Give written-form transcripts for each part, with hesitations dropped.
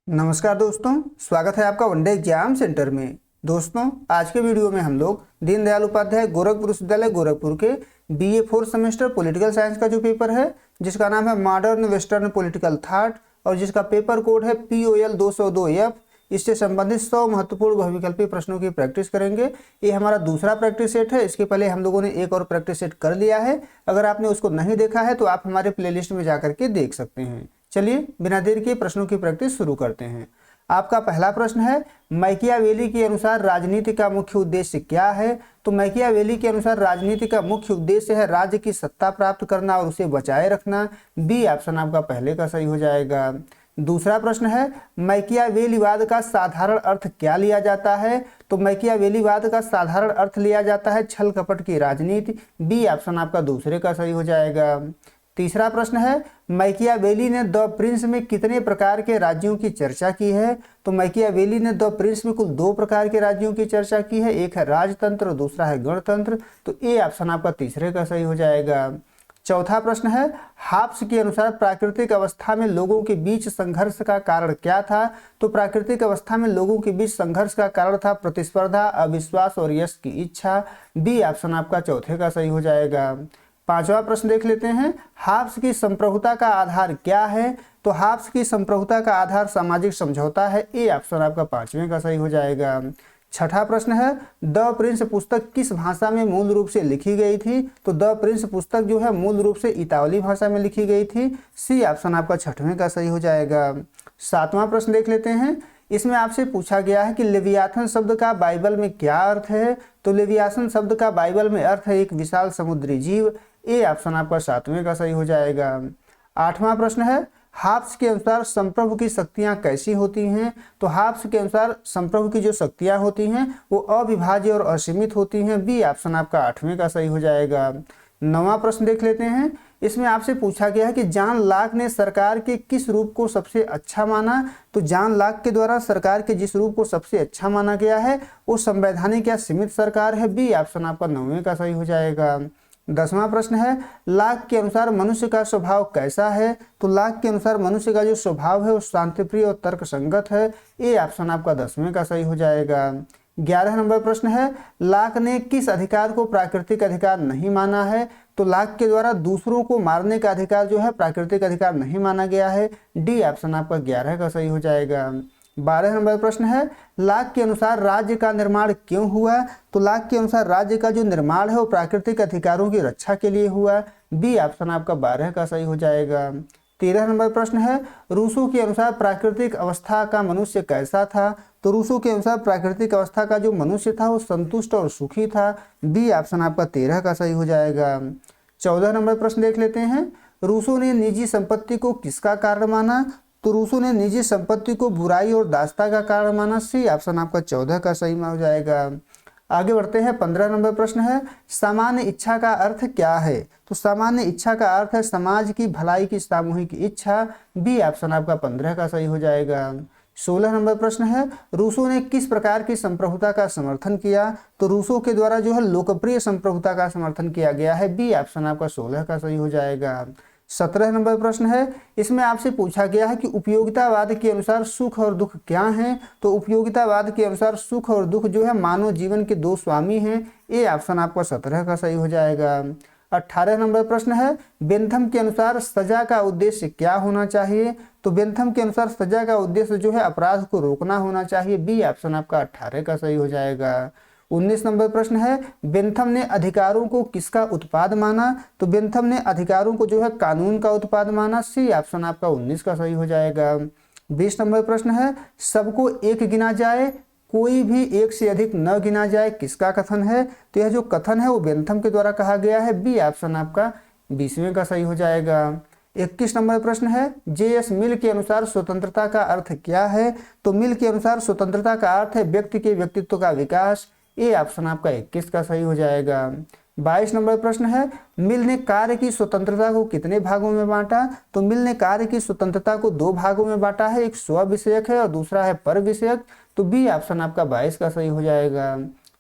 नमस्कार दोस्तों, स्वागत है आपका वनडे एग्जाम सेंटर में। दोस्तों, आज के वीडियो में हम लोग दीनदयाल उपाध्याय गोरखपुर विश्वविद्यालय गोरखपुर के BA 4th semester political science का जो पेपर है, जिसका नाम है मॉडर्न वेस्टर्न पॉलिटिकल थॉट और जिसका पेपर कोड है POL 202F, इससे संबंधित 100 महत्वपूर्ण बहुविकल्पी प्रश्नों की प्रैक्टिस करेंगे। ये हमारा दूसरा प्रैक्टिस सेट है। इसके पहले हम लोगों ने एक और प्रैक्टिस सेट कर लिया है। अगर आपने उसको नहीं देखा है तो आप हमारे प्लेलिस्ट में जाकर के देख सकते हैं। चलिए बिना देर के प्रश्नों की प्रैक्टिस शुरू करते हैं। आपका पहला प्रश्न है, मैकियावेली के अनुसार राजनीति का मुख्य उद्देश्य क्या है? तो मैकियावेली के अनुसार राजनीति का मुख्य उद्देश्य है राज्य की सत्ता प्राप्त करना और उसे बचाए रखना। बी ऑप्शन आपका पहले का सही हो जाएगा। दूसरा प्रश्न है, मैकियावेलीवाद का साधारण अर्थ क्या लिया जाता है? तो मैकियावेलीवाद का साधारण अर्थ लिया जाता है छल कपट की राजनीति। बी ऑप्शन आपका दूसरे का सही हो जाएगा। तीसरा प्रश्न है, मैकियावेली ने द प्रिंस में कितने प्रकार के राज्यों की चर्चा की है? तो मैकियावेली ने द प्रिंस में कुल 2 प्रकार के राज्यों की चर्चा की है। एक है राजतंत्र और दूसरा है गणतंत्र। तो ए ऑप्शन आपका तीसरे का सही हो जाएगा। चौथा प्रश्न है, हाब्स के अनुसार प्राकृतिक अवस्था में लोगों के बीच संघर्ष का कारण क्या था? तो प्राकृतिक अवस्था में लोगों के बीच संघर्ष का कारण था प्रतिस्पर्धा, अविश्वास और यश की इच्छा। बी ऑप्शन आपका चौथे का सही हो जाएगा। पांचवा प्रश्न देख लेते हैं, हाब्स की संप्रभुता का आधार क्या है? तो हाब्स की संप्रभुता का आधार सामाजिक समझौता है। ए ऑप्शन आपका पांचवें का सही हो जाएगा। छठा प्रश्न है, द प्रिंस पुस्तक किस भाषा में मूल रूप से लिखी गई थी? तो द प्रिंस पुस्तक जो है मूल रूप से इतावली भाषा में लिखी गई थी। सी ऑप्शन आपका छठवें का सही हो जाएगा। सातवां प्रश्न देख लेते हैं, इसमें आपसे पूछा गया है कि लेवियाथन शब्द का बाइबल में क्या अर्थ है? तो लेवियाथन शब्द का बाइबल में अर्थ है एक विशाल समुद्री जीव। ए ऑप्शन आपका सातवें का सही हो जाएगा। आठवां प्रश्न है, हाब्स के अनुसार संप्रभु की शक्तियां कैसी होती हैं? तो हाब्स के अनुसार संप्रभु की जो शक्तियां होती हैं वो अविभाज्य और असीमित होती हैं। बी ऑप्शन आपका आठवें का सही हो जाएगा। नौवां प्रश्न देख लेते हैं, इसमें आपसे पूछा गया है कि जॉन लॉक ने सरकार के किस रूप को सबसे अच्छा माना? तो जॉन लॉक के द्वारा सरकार के जिस रूप को सबसे अच्छा माना गया है वो संवैधानिक या सीमित सरकार है। बी ऑप्शन आपका 9वें का सही हो जाएगा। 10वां प्रश्न है, लॉक के अनुसार मनुष्य का स्वभाव कैसा है? तो लॉक के अनुसार मनुष्य का जो स्वभाव है वो शांतिप्रिय और तर्कसंगत है। ए ऑप्शन आपका 10वें का सही हो जाएगा। 11 नंबर प्रश्न है, लॉक ने किस अधिकार को प्राकृतिक अधिकार नहीं माना है? तो लॉक के द्वारा दूसरों को मारने का अधिकार जो है प्राकृतिक अधिकार नहीं माना गया है। डी ऑप्शन आपका 11 का सही हो जाएगा। 12 नंबर प्रश्न है, लॉक के अनुसार राज्य का निर्माण क्यों हुआ? तो लॉक के अनुसार राज्य का जो निर्माण है वो प्राकृतिक अधिकारों की रक्षा के लिए हुआ। बी ऑप्शन आपका 12 का सही हो जाएगा। 13 नंबर प्रश्न है, रूसो के अनुसार प्राकृतिक अवस्था का मनुष्य कैसा था? तो रूसो के अनुसार प्राकृतिक अवस्था का जो मनुष्य था वो संतुष्ट और सुखी था। बी ऑप्शन आपका 13 का सही हो जाएगा। 14 नंबर प्रश्न देख लेते हैं, रूसो ने निजी संपत्ति को किसका कारण माना? तो रूसो ने निजी संपत्ति को बुराई और दासता का कारण माना। सी ऑप्शन आपका 14 का सही हो जाएगा। आगे बढ़ते हैं। 15 नंबर प्रश्न है, सामान्य इच्छा का अर्थ क्या है? तो सामान्य इच्छा का अर्थ है समाज की भलाई की सामूहिक इच्छा। बी ऑप्शन आपका 15 का सही हो जाएगा। 16 नंबर प्रश्न है, रूसो ने किस प्रकार की संप्रभुता का समर्थन किया? तो रूसो के द्वारा जो है लोकप्रिय संप्रभुता का समर्थन किया गया है। बी ऑप्शन आपका 16 का सही हो जाएगा। 17 नंबर प्रश्न है, इसमें आपसे पूछा गया है कि उपयोगितावाद के अनुसार सुख और दुख क्या हैं? तो उपयोगितावाद के अनुसार सुख और दुख जो है मानव जीवन के 2 स्वामी हैं। ए ऑप्शन आपका 17 का सही हो जाएगा। 18 नंबर प्रश्न है, बेंथम के अनुसार सजा का उद्देश्य क्या होना चाहिए? तो बेंथम के अनुसार सजा का उद्देश्य जो है अपराध को रोकना होना चाहिए। बी ऑप्शन आपका 18 का सही हो जाएगा। 19 नंबर प्रश्न है, बेंथम ने अधिकारों को किसका उत्पाद माना? तो बेंथम ने अधिकारों को जो है कानून का उत्पाद माना। सी ऑप्शन आपका 19 का सही हो जाएगा। 20 नंबर प्रश्न है, सबको एक गिना जाए, कोई भी एक से अधिक न गिना जाए, किसका कथन है? तो यह जो कथन है वो बेंथम के द्वारा कहा गया है। बी ऑप्शन आपका 20वें का सही हो जाएगा। 21 नंबर प्रश्न है, JS मिल के अनुसार स्वतंत्रता का अर्थ क्या है? तो मिल के अनुसार स्वतंत्रता का अर्थ है व्यक्ति के व्यक्तित्व का विकास। ए ऑप्शन आपका 21 का सही हो जाएगा। 22 नंबर प्रश्न है, मिल ने कार्य की स्वतंत्रता को कितने भागों में बांटा? तो मिल ने कार्य की स्वतंत्रता को 2 भागों में बांटा है, एक स्व विषयक है और दूसरा है पर विषयक। तो बी ऑप्शन आपका 22 का सही हो जाएगा।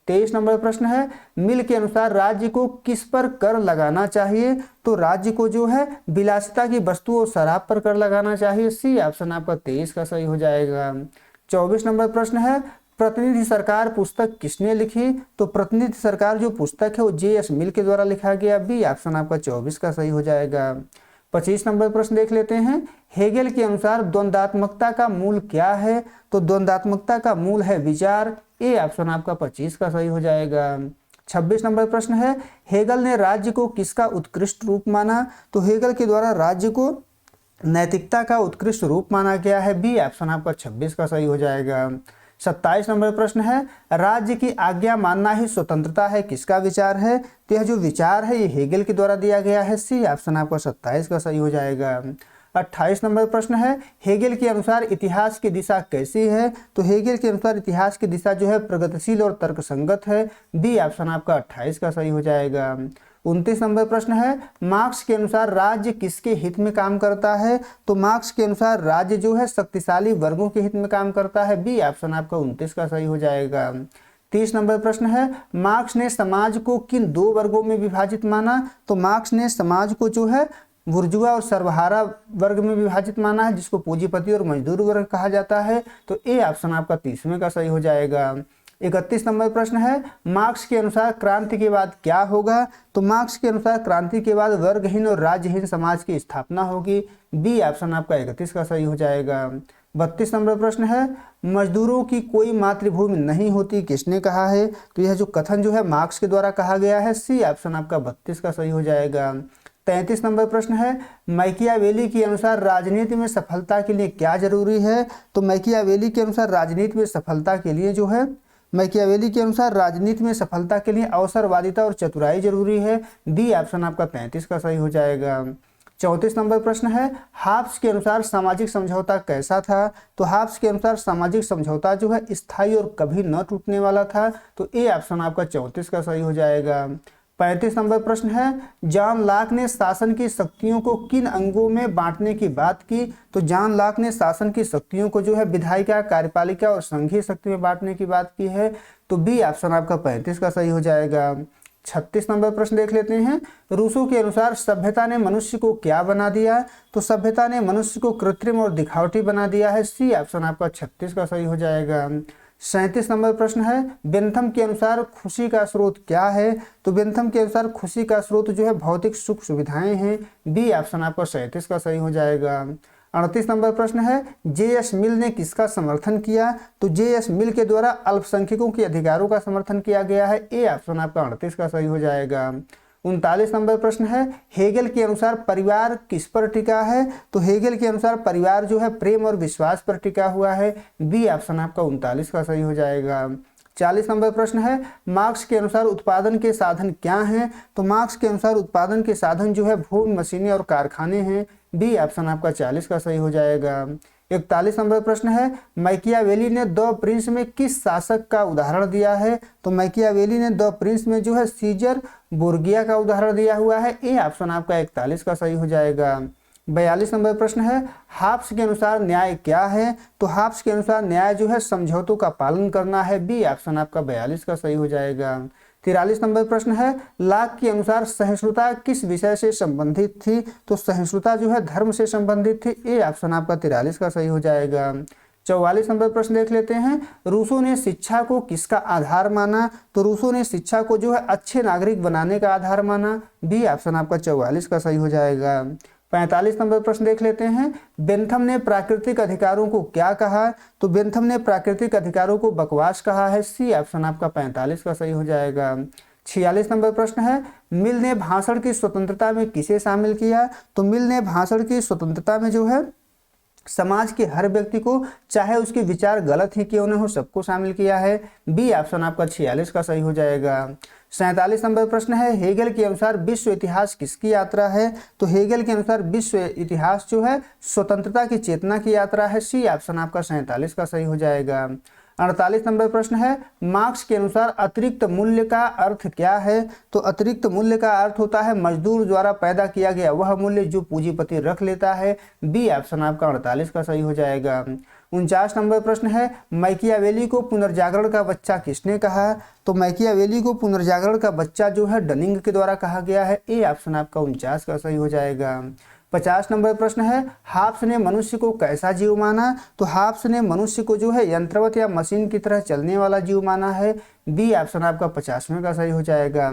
23 नंबर प्रश्न है, मिल के अनुसार राज्य को किस पर कर लगाना चाहिए? तो राज्य को जो है विलासिता की वस्तु और शराब पर कर लगाना चाहिए। सी ऑप्शन आपका 23 का सही हो जाएगा। 24 नंबर प्रश्न है, प्रतिनिधि सरकार पुस्तक किसने लिखी? तो प्रतिनिधि सरकार जो पुस्तक है वो जे.एस. मिल के द्वारा लिखा गया। बी ऑप्शन आपका 24 का सही हो जाएगा। 25 नंबर प्रश्न देख लेते हैं, हेगेल के अनुसार द्वंद्वात्मकता का मूल क्या है? तो द्वंद्वात्मकता का मूल है विचार। ए ऑप्शन आपका 25 का सही हो जाएगा। 26 नंबर प्रश्न है, हेगल ने राज्य को किसका उत्कृष्ट रूप माना? तो हेगल के द्वारा राज्य को नैतिकता का उत्कृष्ट रूप माना गया है। बी ऑप्शन आपका 26 का सही हो जाएगा। 27 नंबर प्रश्न है, राज्य की आज्ञा मानना ही स्वतंत्रता है, किसका विचार है? तो यह जो विचार है ये हेगेल के द्वारा दिया गया है। सी ऑप्शन आपका 27 का सही हो जाएगा। 28 नंबर प्रश्न है, हेगेल के अनुसार इतिहास की दिशा कैसी है? तो हेगेल के अनुसार इतिहास की दिशा जो है प्रगतिशील और तर्कसंगत है। बी ऑप्शन आपका 28 का सही हो जाएगा। 29 नंबर प्रश्न है, मार्क्स के अनुसार राज्य किसके हित में काम करता है? तो मार्क्स के अनुसार राज्य जो है शक्तिशाली वर्गों के हित में काम करता है। बी ऑप्शन आपका 29 का सही हो जाएगा। 30 नंबर प्रश्न है, मार्क्स ने समाज को किन दो वर्गों में विभाजित माना? तो मार्क्स ने समाज को जो है बुर्जुआ और सर्वहारा वर्ग में विभाजित माना है, जिसको पूंजीपति और मजदूर वर्ग कहा जाता है। तो ए ऑप्शन आपका 30वें का सही हो जाएगा। 31 नंबर प्रश्न है, मार्क्स के अनुसार क्रांति के बाद क्या होगा? तो मार्क्स के अनुसार क्रांति के बाद वर्गहीन और राज्यहीन समाज की स्थापना होगी। बी ऑप्शन आपका 31 का सही हो जाएगा। 32 नंबर प्रश्न है, मजदूरों की कोई मातृभूमि नहीं होती, किसने कहा है? तो यह जो कथन जो है मार्क्स के द्वारा कहा गया है। सी ऑप्शन आपका 32 का सही हो जाएगा। 33 नंबर प्रश्न है, मैकियावेली के अनुसार राजनीति में सफलता के लिए क्या जरूरी है? तो मैकियावेली के अनुसार राजनीति में सफलता के लिए जो है मैकियावेली के अनुसार राजनीति में सफलता के लिए अवसरवादिता और चतुराई जरूरी है। डी ऑप्शन आपका 33 का सही हो जाएगा। 34 नंबर प्रश्न है, हाब्स के अनुसार सामाजिक समझौता कैसा था? तो हाब्स के अनुसार सामाजिक समझौता जो है स्थायी और कभी न टूटने वाला था। तो ए ऑप्शन आपका 34 का सही हो जाएगा। 35 नंबर प्रश्न है, जॉन लॉक ने शासन की शक्तियों को किन अंगों में बांटने की बात की? तो जॉन लॉक ने शासन की शक्तियों को जो है विधायिका, कार्यपालिका और संघीय शक्ति में बांटने की बात की है। तो बी ऑप्शन आपका 35 का सही हो जाएगा। 36 नंबर प्रश्न देख लेते हैं, रूसो के अनुसार सभ्यता ने मनुष्य को क्या बना दिया? तो सभ्यता ने मनुष्य को कृत्रिम और दिखावटी बना दिया है। सी ऑप्शन आपका 36 का सही हो जाएगा। 37 नंबर प्रश्न है, बेंथम के अनुसार खुशी का स्रोत क्या है? तो बेंथम के अनुसार खुशी का स्रोत जो है भौतिक सुख सुविधाएं हैं। बी ऑप्शन आपका 37 का सही हो जाएगा। 38 नंबर प्रश्न है, जे.एस. मिल ने किसका समर्थन किया? तो जे.एस. मिल के द्वारा अल्पसंख्यकों के अधिकारों का समर्थन किया गया है। ए ऑप्शन आपका 38 का सही हो जाएगा। 39 नंबर प्रश्न है, हेगेल के अनुसार परिवार किस पर टिका है? तो हेगेल के अनुसार परिवार जो है प्रेम और विश्वास पर टिका हुआ है। बी ऑप्शन आपका 39 का सही हो जाएगा। 40 नंबर प्रश्न है, मार्क्स के अनुसार उत्पादन के साधन क्या हैं? तो मार्क्स के अनुसार उत्पादन के साधन जो है भूमि, मशीनें और कारखाने हैं। बी ऑप्शन आपका 40 का सही हो जाएगा। 41 नंबर प्रश्न है, मैकियावेली ने द प्रिंस में किस शासक का उदाहरण दिया है? तो मैकियावेली ने द प्रिंस में जो है सीजर बोर्गिया का उदाहरण दिया हुआ है। ए ऑप्शन आपका 41 का सही हो जाएगा। 42 नंबर प्रश्न है, हाब्स के अनुसार न्याय क्या है? तो हाब्स के अनुसार न्याय जो है समझौतों का पालन करना है। बी ऑप्शन आपका 42 का सही हो जाएगा। 43 नंबर प्रश्न है, लॉक के अनुसार सहिष्णुता किस विषय से संबंधित थी? तो सहिष्णुता जो है धर्म से संबंधित थी। ए ऑप्शन आपका 43 का सही हो जाएगा। 44 नंबर प्रश्न देख लेते हैं, रूसो ने शिक्षा को किसका आधार माना? तो रूसो ने शिक्षा को जो है अच्छे नागरिक बनाने का आधार माना। बी ऑप्शन आपका 44 का सही हो जाएगा। 45 नंबर प्रश्न देख लेते हैं, बेंथम ने प्राकृतिक अधिकारों को क्या कहा? तो बेंथम ने प्राकृतिक अधिकारों को बकवास कहा है। सी ऑप्शन आपका 45 का सही हो जाएगा। 46 नंबर प्रश्न है, मिल ने भाषण की स्वतंत्रता में किसे शामिल किया? तो मिल ने भाषण की स्वतंत्रता में जो है समाज के हर व्यक्ति को, चाहे उसके विचार गलत ही क्यों न हो, सबको शामिल किया है। बी ऑप्शन आपका 46 का सही हो जाएगा। 47 नंबर प्रश्न है, हेगेल के अनुसार विश्व इतिहास किसकी यात्रा है? तो हेगेल के अनुसार विश्व इतिहास जो है स्वतंत्रता की चेतना की यात्रा है। सी ऑप्शन आपका 47 का सही हो जाएगा। 48 नंबर प्रश्न है, मार्क्स के अनुसार अतिरिक्त मूल्य का अर्थ क्या है? तो अतिरिक्त मूल्य का अर्थ होता है मजदूर द्वारा पैदा किया गया वह मूल्य जो पूंजीपति रख लेता है। बी ऑप्शन आपका 48 का सही हो जाएगा। 49 नंबर प्रश्न है, मैकियावेली को पुनर्जागरण का बच्चा किसने कहा? तो मैकियावेली को पुनर्जागरण का बच्चा जो है डनिंग के द्वारा कहा गया है। ए ऑप्शन आपका 49 का सही हो जाएगा। 50 नंबर प्रश्न है, हाब्स ने मनुष्य को कैसा जीव माना? तो हाब्स ने मनुष्य को जो है यंत्रवत या मशीन की तरह चलने वाला जीव माना है। बी ऑप्शन आपका 50वें का सही हो जाएगा।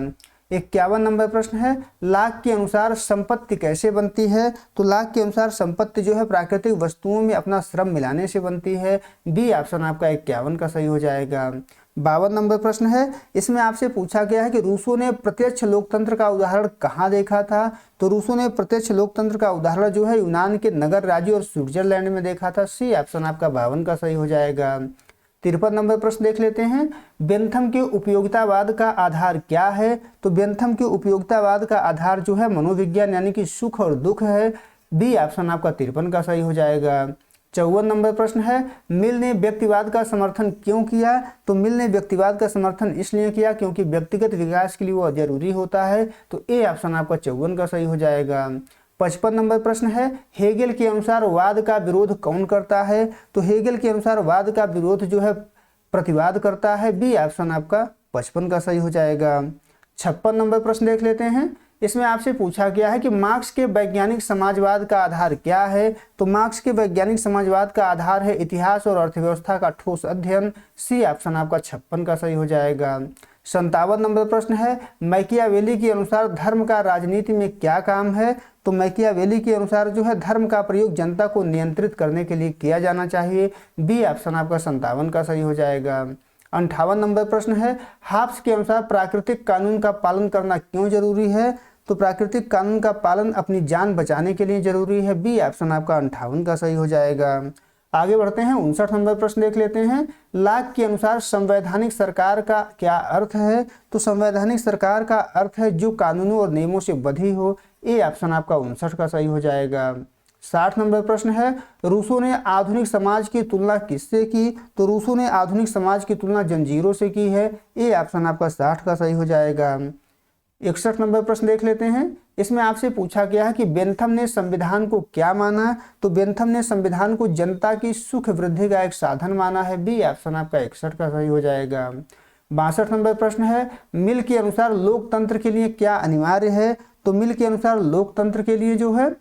51 नंबर प्रश्न है, लाक के अनुसार संपत्ति कैसे बनती है? तो लाक के अनुसार संपत्ति जो है प्राकृतिक वस्तुओं में अपना श्रम मिलाने से बनती है। बी ऑप्शन आपका 51 का सही हो जाएगा। 52 नंबर प्रश्न है, इसमें आपसे पूछा गया है कि रूसो ने प्रत्यक्ष लोकतंत्र का उदाहरण कहाँ देखा था? तो रूसो ने प्रत्यक्ष लोकतंत्र का उदाहरण जो है यूनान के नगर राज्य और स्विट्जरलैंड में देखा था। सी ऑप्शन आपका 52 का सही हो जाएगा। 53 नंबर प्रश्न देख लेते हैं, बेंथम के उपयोगितावाद का आधार क्या है? तो बेंथम के उपयोगितावाद का आधार जो है मनोविज्ञान यानी कि सुख और दुख है। बी ऑप्शन आपका 53 का सही हो जाएगा। 54 नंबर प्रश्न है, मिल ने व्यक्तिवाद का समर्थन क्यों किया? तो मिल ने व्यक्तिवाद का समर्थन इसलिए किया क्योंकि व्यक्तिगत विकास के लिए वह जरूरी होता है। तो ए ऑप्शन आपका 54 का सही हो जाएगा। 55 नंबर प्रश्न है, हेगेल के अनुसार वाद का विरोध कौन करता है? तो हेगेल के अनुसार वाद का विरोध जो है प्रतिवाद करता है। बी ऑप्शन आपका 55 का सही हो जाएगा। 56 नंबर प्रश्न देख लेते हैं, इसमें आपसे पूछा गया है कि मार्क्स के वैज्ञानिक समाजवाद का आधार क्या है? तो मार्क्स के वैज्ञानिक समाजवाद का आधार है इतिहास और अर्थव्यवस्था का ठोस अध्ययन। सी ऑप्शन आपका 56 का सही हो जाएगा। 57 नंबर प्रश्न है, मैकियावेली के अनुसार धर्म का राजनीति में क्या काम है? तो मैकियावेली के अनुसार जो है धर्म का प्रयोग जनता को नियंत्रित करने के लिए किया जाना चाहिए। बी ऑप्शन आपका 57 का सही हो जाएगा। 58 नंबर प्रश्न है, हाब्स के अनुसार प्राकृतिक कानून का पालन करना क्यों जरूरी है? तो प्राकृतिक कानून का पालन अपनी जान बचाने के लिए जरूरी है। बी ऑप्शन आपका 58 का सही हो जाएगा। आगे बढ़ते हैं, 59 नंबर प्रश्न देख लेते हैं, लाक के अनुसार संवैधानिक सरकार का क्या अर्थ है? तो संवैधानिक सरकार का अर्थ है जो कानूनों और नियमों से बधी हो। ए ऑप्शन आपका 59 का सही हो जाएगा। 60 नंबर प्रश्न है, रूसो ने आधुनिक समाज की तुलना किससे की? तो रूसो ने आधुनिक समाज की तुलना जंजीरों से की है। ए ऑप्शन आपका 60 का सही हो जाएगा। 61 नंबर प्रश्न देख लेते हैं, इसमें आपसे पूछा गया है कि बेंथम ने संविधान को क्या माना? तो बेंथम ने संविधान को जनता की सुख वृद्धि का एक साधन माना है। बी ऑप्शन आपका 61 का सही हो जाएगा। 62 नंबर प्रश्न है, मिल के अनुसार लोकतंत्र के लिए क्या अनिवार्य है? तो मिल के अनुसार लोकतंत्र के लिए जो है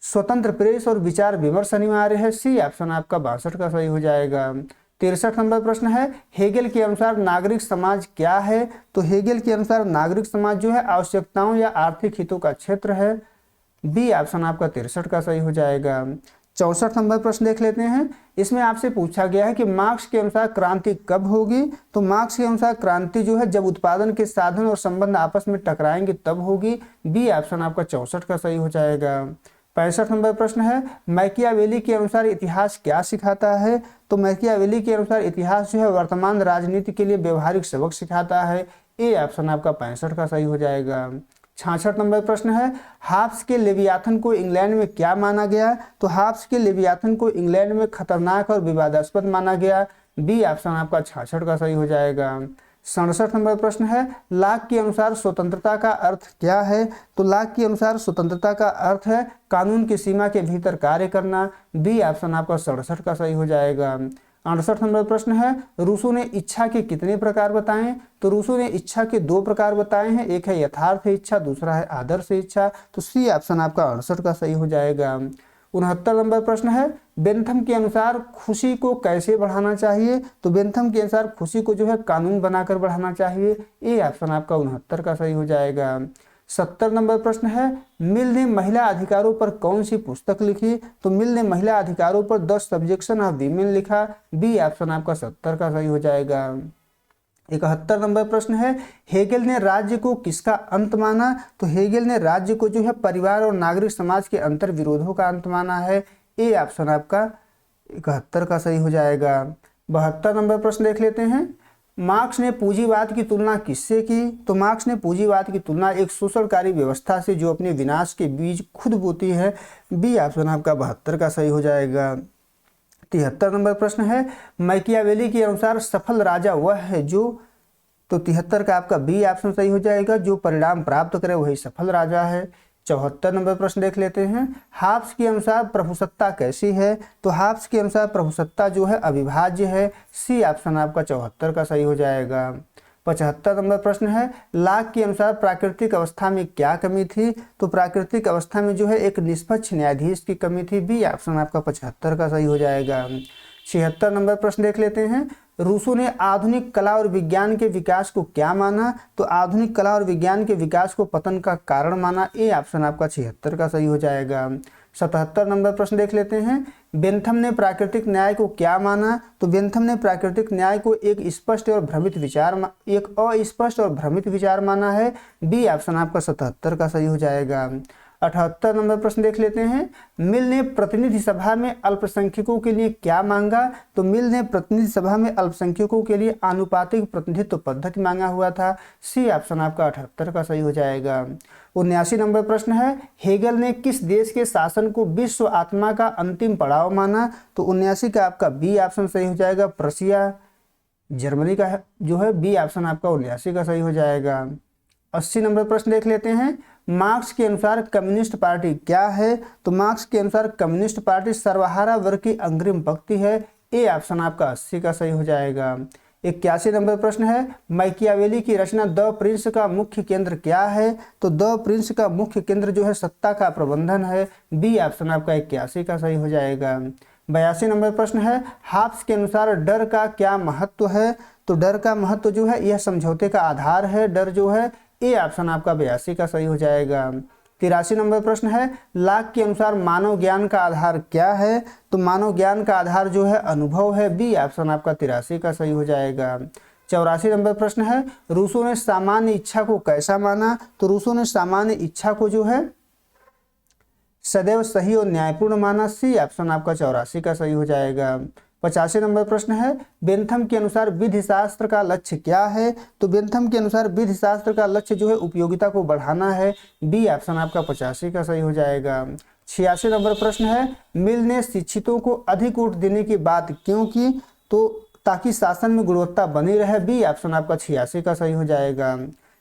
स्वतंत्र प्रेस और विचार विमर्श अनिवार्य है। सी ऑप्शन आपका 62 का सही हो जाएगा। 63 नंबर प्रश्न है, हेगेल के अनुसार नागरिक समाज क्या है? तो हेगेल के अनुसार नागरिक समाज जो है आवश्यकताओं या आर्थिक हितों का क्षेत्र है। बी ऑप्शन आपका 63 का सही हो जाएगा। 64 नंबर प्रश्न देख लेते हैं, इसमें आपसे पूछा गया है कि मार्क्स के अनुसार क्रांति कब होगी? तो मार्क्स के अनुसार क्रांति जो है जब उत्पादन के साधन और संबंध आपस में टकराएंगे तब होगी। बी ऑप्शन आपका 64 का सही हो जाएगा। 65 नंबर प्रश्न है, मैकियावेली के अनुसार इतिहास क्या सिखाता है? तो मैकियावेली के अनुसार इतिहास जो है वर्तमान राजनीति के लिए व्यवहारिक सबक सिखाता है। ए ऑप्शन आपका 65 का सही हो जाएगा। 66 नंबर प्रश्न है, हाब्स के लेवियाथन को इंग्लैंड में क्या माना गया? तो हाब्स के लेवियाथन को इंग्लैंड में खतरनाक और विवादास्पद माना गया। बी ऑप्शन आपका 66 का सही हो जाएगा। 67 नंबर प्रश्न है, लाक के अनुसार स्वतंत्रता का अर्थ क्या है? तो लाक के अनुसार स्वतंत्रता का अर्थ है कानून की सीमा के भीतर कार्य करना। बी ऑप्शन आपका 67 का सही हो जाएगा। 68 नंबर प्रश्न है, रूसो ने इच्छा के कितने प्रकार बताएं? तो रूसो ने इच्छा के 2 प्रकार बताए हैं, एक है यथार्थ इच्छा, दूसरा है आदर्श इच्छा। तो सी ऑप्शन आपका 68 का सही हो जाएगा। 69 नंबर प्रश्न है, बेंथम के अनुसार खुशी को कैसे बढ़ाना चाहिए? तो बेंथम के अनुसार खुशी को जो है कानून बनाकर बढ़ाना चाहिए। ए ऑप्शन आपका 69 का सही हो जाएगा। 70 नंबर प्रश्न है, मिल ने महिला अधिकारों पर कौन सी पुस्तक लिखी? तो मिल ने महिला अधिकारों पर द सब्जेक्शन ऑफ वीमेन लिखा। बी ऑप्शन आपका 70 का सही हो जाएगा। 71 नंबर प्रश्न है, हेगेल ने राज्य को किसका अंत माना? तो हेगेल ने राज्य को जो है परिवार और नागरिक समाज के अंतर विरोधों का अंत माना है। ए ऑप्शन आपका 71 का सही हो जाएगा। 72 नंबर प्रश्न देख लेते हैं, मार्क्स ने पूंजीवाद की तुलना किससे की? तो मार्क्स ने पूंजीवाद की तुलना एक शोषणकारी व्यवस्था से जो अपने विनाश के बीज खुद बोती है। बी ऑप्शन आपका 72 का सही हो जाएगा। 73 नंबर प्रश्न है, मैकियावेली के अनुसार सफल राजा वह है जो, तो 73 का आपका बी ऑप्शन सही हो जाएगा, जो परिणाम प्राप्त करे वही सफल राजा है। 74 नंबर प्रश्न देख लेते हैं, हाब्स के अनुसार प्रभुसत्ता कैसी है, तो हाब्स के अनुसार प्रभुसत्ता जो है अविभाज्य है, सी ऑप्शन आपका 74 का सही हो जाएगा। 75 नंबर प्रश्न है, लाक के अनुसार प्राकृतिक अवस्था में क्या कमी थी, तो प्राकृतिक अवस्था में जो है एक निष्पक्ष न्यायाधीश की कमी थी, बी ऑप्शन आपका 75 का सही हो जाएगा। 76 नंबर प्रश्न देख लेते हैं, रूसो ने आधुनिक कला और विज्ञान के विकास को क्या माना, तो आधुनिक कला और विज्ञान के विकास को पतन का कारण माना, ए ऑप्शन आपका 76 का सही हो जाएगा। 77 नंबर प्रश्न देख लेते हैं, बेंथम ने प्राकृतिक न्याय को क्या माना, तो बेंथम ने प्राकृतिक न्याय को एक अस्पष्ट और भ्रमित विचार माना है, बी ऑप्शन आपका 77 का सही हो जाएगा। 78 नंबर प्रश्न देख लेते हैं, मिल ने प्रतिनिधि सभा में अल्पसंख्यकों के लिए क्या मांगा, तो मिल ने प्रतिनिधि सभा में अल्पसंख्यकों के लिए आनुपातिक प्रतिनिधित्व पद्धति मांगा हुआ था, सी ऑप्शन आपका 78 का सही हो जाएगा। 79 नंबर प्रश्न है, हेगल ने किस देश के शासन को विश्व आत्मा का अंतिम पड़ाव माना, तो 79 का आपका बी ऑप्शन सही हो जाएगा, प्रशिया जर्मनी का जो है, बी ऑप्शन आपका 79 का सही हो जाएगा। 80 नंबर प्रश्न देख लेते हैं, मार्क्स के अनुसार कम्युनिस्ट पार्टी क्या है, तो मार्क्स के अनुसार कम्युनिस्ट पार्टी सर्वहारा वर्ग की अग्रिम पंक्ति है, ए ऑप्शन आपका 80 का सही हो जाएगा। 81 नंबर प्रश्न है, मैकियावेली की रचना द प्रिंस का मुख्य केंद्र क्या है, तो द प्रिंस का मुख्य केंद्र जो है सत्ता का प्रबंधन है, बी ऑप्शन आपका 81 का सही हो जाएगा। 82 नंबर प्रश्न है, हाब्स के अनुसार डर का क्या महत्व है, तो डर का महत्व जो है यह समझौते का आधार है, डर जो है, ए ऑप्शन आपका 82 का सही हो जाएगा। 83 नंबर प्रश्न है, लाक के अनुसार मानव ज्ञान का आधार क्या है, तो मानव ज्ञान का आधार जो है अनुभव है, बी ऑप्शन आपका 83 का सही हो जाएगा। 84 नंबर प्रश्न है, रूसो ने सामान्य इच्छा को कैसा माना, तो रूसो ने सामान्य इच्छा को जो है सदैव सही और न्यायपूर्ण माना, सी ऑप्शन आपका 84 का सही हो जाएगा। 85 नंबर प्रश्न है, बेंथम के अनुसार विधि शास्त्र का लक्ष्य क्या है, तो बेंथम के अनुसार विधि शास्त्र का लक्ष्य जो है उपयोगिता को बढ़ाना है, बी ऑप्शन आपका 85 का सही हो जाएगा। 86 नंबर प्रश्न है, मिल ने शिक्षितों को अधिक वोट देने की बात क्यों की, तो ताकि शासन में गुणवत्ता बनी रहे, बी ऑप्शन आपका 86 का सही हो जाएगा।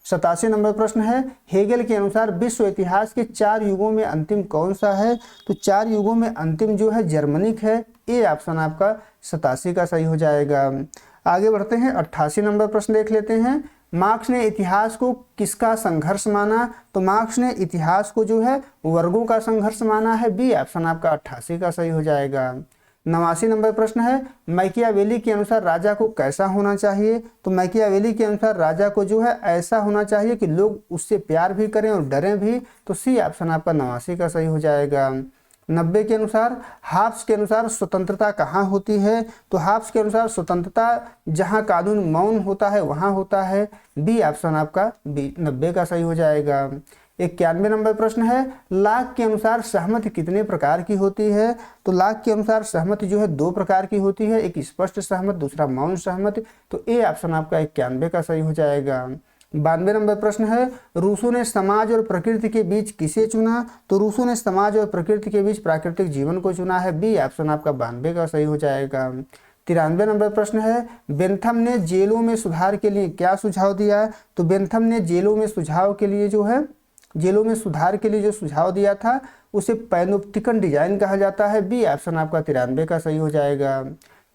87 नंबर प्रश्न है, हेगल के अनुसार विश्व इतिहास के 4 युगों में अंतिम कौन सा है, तो 4 युगों में अंतिम जो है जर्मनिक है, ए ऑप्शन आपका 87 का सही हो जाएगा। आगे बढ़ते हैं, 88 नंबर प्रश्न देख लेते हैं, मार्क्स ने इतिहास को किसका संघर्ष माना, तो मार्क्स ने इतिहास को जो है वर्गों का संघर्ष माना है, बी ऑप्शन आपका 88 का सही हो जाएगा। 89 नंबर प्रश्न है, मैकियावेली के अनुसार राजा को कैसा होना चाहिए, तो मैकियावेली के अनुसार राजा को जो है ऐसा होना चाहिए कि लोग उससे प्यार भी करें और डरें भी, तो सी ऑप्शन आपका 89 का सही हो जाएगा। 90 के अनुसार, हाब्स के अनुसार स्वतंत्रता कहाँ होती है, तो हाब्स के अनुसार स्वतंत्रता जहाँ कानून मौन होता है वहाँ होता है, बी ऑप्शन आपका 90 का सही हो जाएगा। 91 नंबर प्रश्न है, लाक के अनुसार सहमति कितने प्रकार की होती है, तो लाक के अनुसार सहमति जो है 2 प्रकार की होती है, एक स्पष्ट सहमति, दूसरा मौन सहमति, तो ए ऑप्शन आपका 91 का सही हो जाएगा। 92 नंबर प्रश्न है, रूसो ने समाज और प्रकृति के बीच किसे चुना, तो रूसो ने समाज और प्रकृति के बीच प्राकृतिक जीवन को चुना है, बी ऑप्शन आपका 92 का सही हो जाएगा। 93 नंबर प्रश्न है, बेंथम ने जेलों में सुधार के लिए क्या सुझाव दिया, तो बेंथम ने जेलों में सुझाव के लिए जो है जेलों में सुधार के लिए जो सुझाव दिया था उसे पैनोप्टिकन डिजाइन कहा जाता है, बी ऑप्शन आपका 93 का सही हो जाएगा।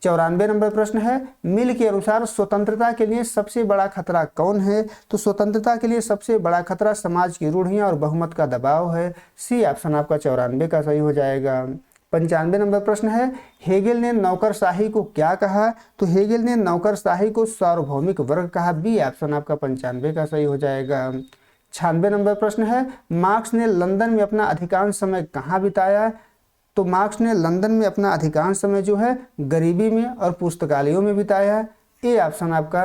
94 नंबर प्रश्न है, मिल के अनुसार स्वतंत्रता के लिए सबसे बड़ा खतरा कौन है, तो स्वतंत्रता के लिए सबसे बड़ा खतरा समाज की रूढ़ियां और बहुमत का दबाव है, सी ऑप्शन आपका 94 का सही हो जाएगा। 95 नंबर प्रश्न है, हेगेल ने नौकरशाही को क्या कहा, तो हेगेल ने नौकरशाही को सार्वभौमिक वर्ग कहा, बी ऑप्शन आपका 95 का सही हो जाएगा। 96 नंबर प्रश्न है, मार्क्स ने लंदन में अपना अधिकांश समय कहाँ बिताया, तो मार्क्स ने लंदन में अपना अधिकांश समय जो है गरीबी में और पुस्तकालयों में बिताया, ए ऑप्शन आपका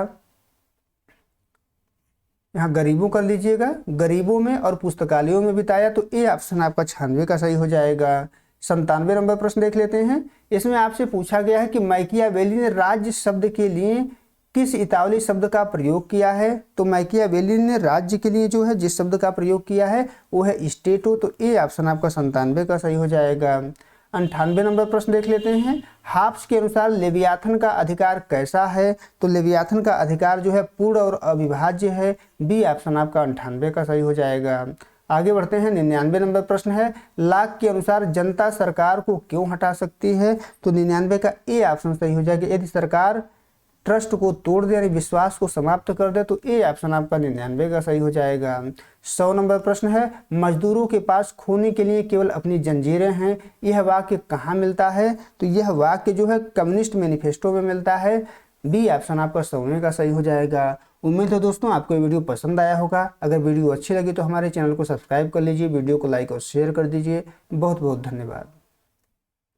यहाँ गरीबों कर लीजिएगा, गरीबों में और पुस्तकालयों में बिताया, तो ए ऑप्शन आपका 96 का सही हो जाएगा। 97 नंबर प्रश्न देख लेते हैं, इसमें आपसे पूछा गया है कि मैकियावेली ने राज्य शब्द के लिए किस इतावली शब्द का प्रयोग किया है, तो मैकियावेली ने राज्य के लिए जो है जिस शब्द का प्रयोग किया है वो है स्टेटो, तो ए ऑप्शन आपका 97 का सही हो जाएगा। 98 नंबर प्रश्न देख लेते हैं। हाब्स के अनुसार लेवियाथन का अधिकार कैसा है? तो लेवियाथन का अधिकार जो है पूर्ण और अविभाज्य है। बी ऑप्शन आपका 98 का सही हो जाएगा। आगे बढ़ते हैं। 99 नंबर प्रश्न है, लाक के अनुसार जनता सरकार को क्यों हटा सकती है? तो 99 का ए ऑप्शन सही हो जाएगा। यदि सरकार ट्रस्ट को तोड़ दे यानी विश्वास को समाप्त कर दे तो ए ऑप्शन आपका 99 का सही हो जाएगा। 100 नंबर प्रश्न है, मजदूरों के पास खोने के लिए केवल अपनी जंजीरें हैं, यह वाक्य कहाँ मिलता है? तो यह वाक्य जो है कम्युनिस्ट मैनिफेस्टो में मिलता है। बी ऑप्शन आपका 100वें का सही हो जाएगा। उम्मीद है दोस्तों आपको ये वीडियो पसंद आया होगा। अगर वीडियो अच्छी लगी तो हमारे चैनल को सब्सक्राइब कर लीजिए, वीडियो को लाइक और शेयर कर दीजिए। बहुत बहुत धन्यवाद।